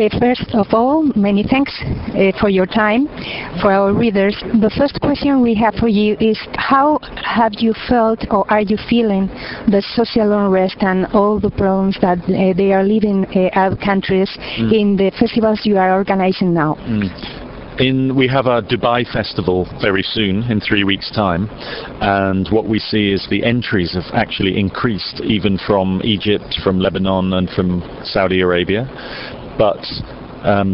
first of all, many thanks for your time. For our readers, the first question we have for you is, how have you felt, or are you feeling, the social unrest and all the problems that they are living other countries in the festivals you are organizing now? We have our Dubai festival very soon, in 3 weeks' time, and what we see is the entries have actually increased, even from Egypt, from Lebanon and from Saudi Arabia, but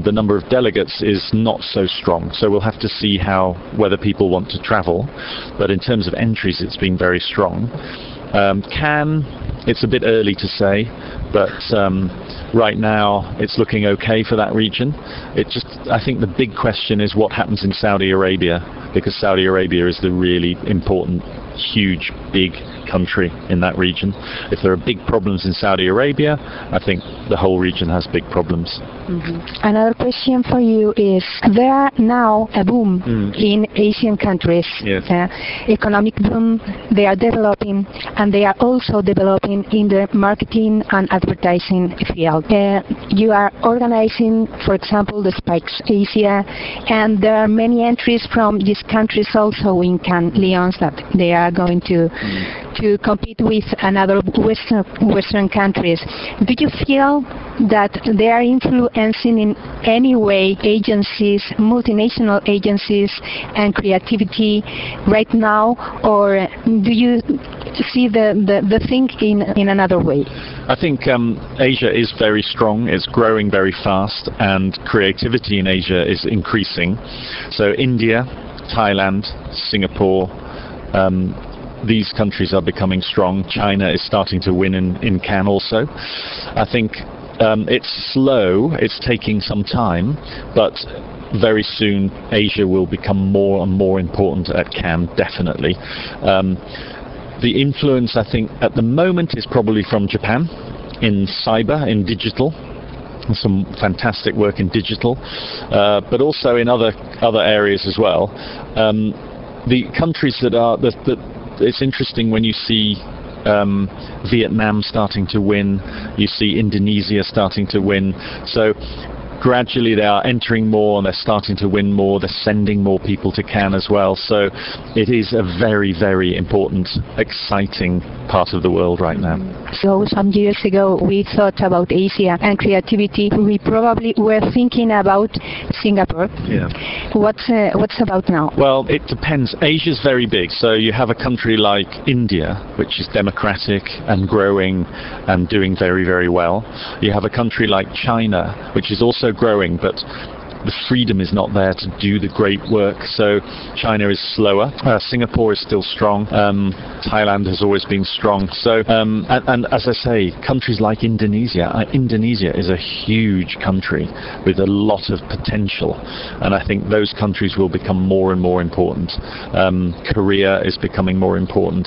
the number of delegates is not so strong, so we'll have to see whether people want to travel, but in terms of entries it's been very strong. Cannes, it's a bit early to say, but right now it's looking okay for that region. I think the big question is what happens in Saudi Arabia, because Saudi Arabia is the really important, huge, big country in that region. If there are big problems in Saudi Arabia, I think the whole region has big problems. Another question for you is, there are now a boom in Asian countries, yes. Economic boom, they are developing, and they are also developing in the marketing and advertising field. You are organizing, for example, the Spikes Asia, and there are many entries from these countries also in Cannes Lions that they are going to compete with another Western countries. Do you feel that they are influencing in any way agencies, multinational agencies, and creativity right now, or do you see the thing in another way? I think Asia is very strong, it's growing very fast, and creativity in Asia is increasing. So India, Thailand, Singapore, these countries are becoming strong. China is starting to win in Cannes also. I think it's slow, it's taking some time, but very soon Asia will become more and more important at Cannes, definitely. The influence, I think, at the moment is probably from Japan, in cyber, in digital. Some fantastic work in digital, but also in other areas as well. The countries that are... it's interesting when you see Vietnam starting to win, you see Indonesia starting to win. So gradually they are entering more and they're starting to win more, they're sending more people to Cannes as well. So it is a very, very important, exciting part of the world right now. So some years ago we thought about Asia and creativity. We probably were thinking about Singapore. Yeah. What's about now? Well, it depends. Asia's very big. So you have a country like India, which is democratic and growing and doing very, very well. You have a country like China, which is also growing, but the freedom is not there to do the great work, so China is slower. Singapore is still strong. Thailand has always been strong. So, and as I say, countries like Indonesia. Indonesia is a huge country with a lot of potential, and I think those countries will become more and more important. Korea is becoming more important.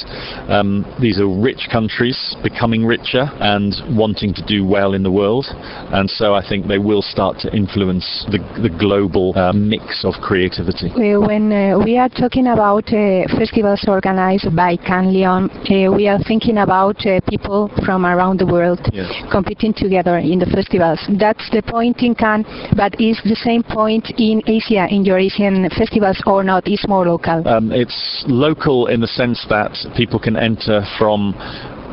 These are rich countries, becoming richer and wanting to do well in the world, and so I think they will start to influence the global mix of creativity. When we are talking about festivals organized by Cannes Lions, we are thinking about people from around the world, yes, competing together in the festivals. That's the point in Cannes, but is the same point in Asia, in your Asian festivals, or not? It's more local? It's local in the sense that people can enter from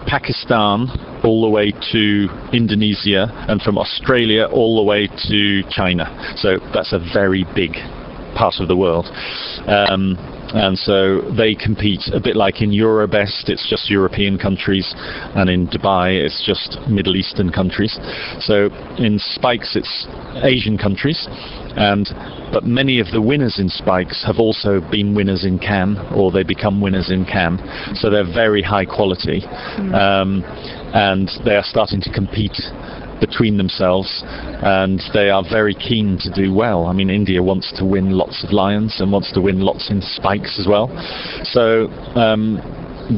Pakistan all the way to Indonesia, and from Australia all the way to China. So that's a very big part of the world. And so they compete a bit like in Eurobest, it's just European countries, and in Dubai it's just Middle Eastern countries. So in Spikes it's Asian countries, but many of the winners in Spikes have also been winners in Cannes, or they become winners in Cannes. So they're very high quality, and they are starting to compete between themselves, and they are very keen to do well. I mean, India wants to win lots of lions and wants to win lots in Spikes as well. So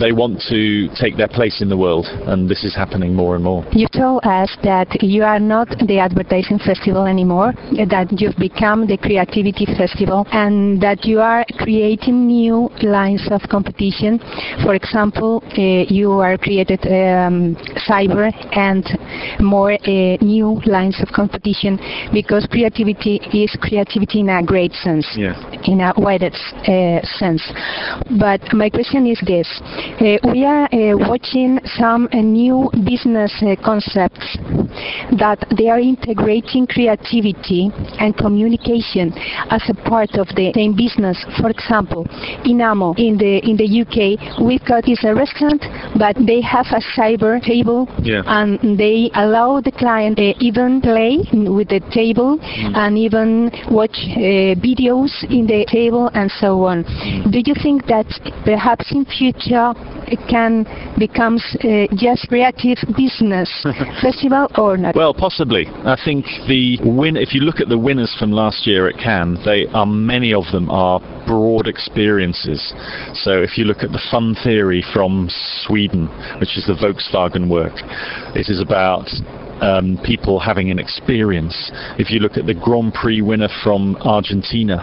they want to take their place in the world, and this is happening more and more. You told us that you are not the advertising festival anymore, that you've become the creativity festival, and that you are creating new lines of competition. For example, you are created cyber and more new lines of competition, because creativity is creativity in a great sense, in a wider sense. But my question is this. We are watching some new business concepts that they are integrating creativity and communication as a part of the same business. For example, in Amo, in the UK, we've got is a restaurant, but they have a cyber table, and they allow the client even play with the table and even watch videos in the table and so on. Do you think that perhaps in future it can become just creative business festival or not? Well, possibly. I think if you look at the winners from last year at Cannes, many of them are broad experiences. So if you look at the Fun Theory from Sweden, which is the Volkswagen work, it is about people having an experience. If you look at the Grand Prix winner from Argentina,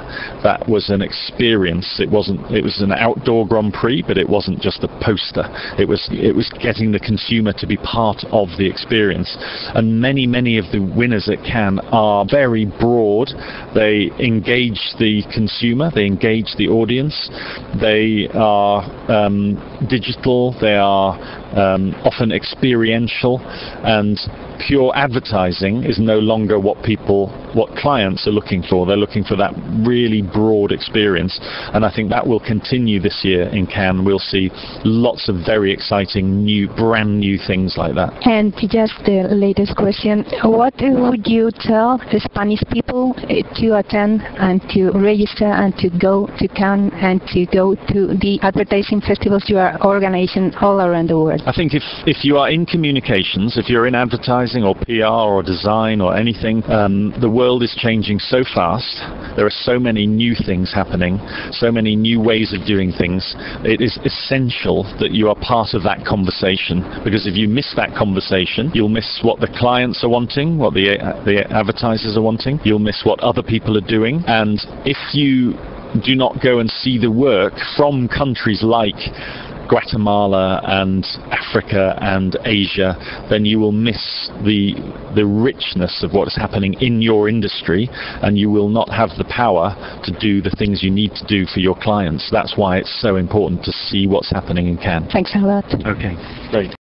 that was an experience. It was an outdoor Grand Prix, but it wasn't just a poster. It was getting the consumer to be part of the experience. And many of the winners at Cannes are very broad. They engage the consumer, they engage the audience, they are digital, they are often experiential, and pure advertising is no longer what clients are looking for. They're looking for that really broad experience, and I think that will continue this year in Cannes. We'll see lots of very exciting brand new things like that. And just the latest question, what would you tell the Spanish people to attend and to register and to go to Cannes and to go to the advertising festivals you are organizing all around the world? I think if you are in communications, if you're in advertising or PR or design or anything, the world is changing so fast. There are so many new things happening, so many new ways of doing things. It is essential that you are part of that conversation, because if you miss that conversation, you'll miss what the clients are wanting, what the advertisers are wanting, you'll miss what other people are doing. And if you do not go and see the work from countries like Guatemala and Africa and Asia, then you will miss the richness of what's happening in your industry, and you will not have the power to do the things you need to do for your clients. That's why it's so important to see what's happening in Cannes. Thanks a lot. Okay, great.